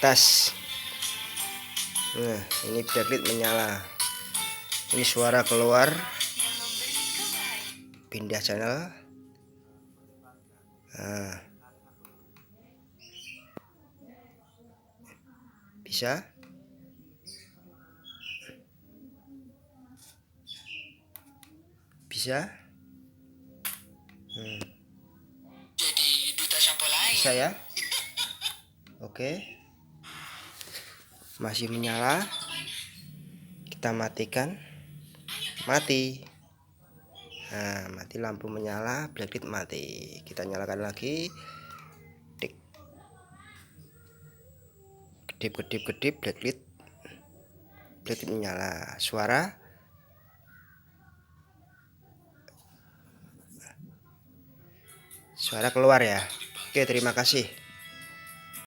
tes. Nah, ini backlight menyala. Ini suara keluar. Pindah channel. Nah, bisa. Bisa. Jadi duta sampo lain. Bisa ya. Oke. Masih menyala. Kita matikan. Mati. Nah, mati, lampu menyala, backlight mati. Kita nyalakan lagi. Dik. Kedip, backlight menyala. Suara keluar ya. Oke, terima kasih.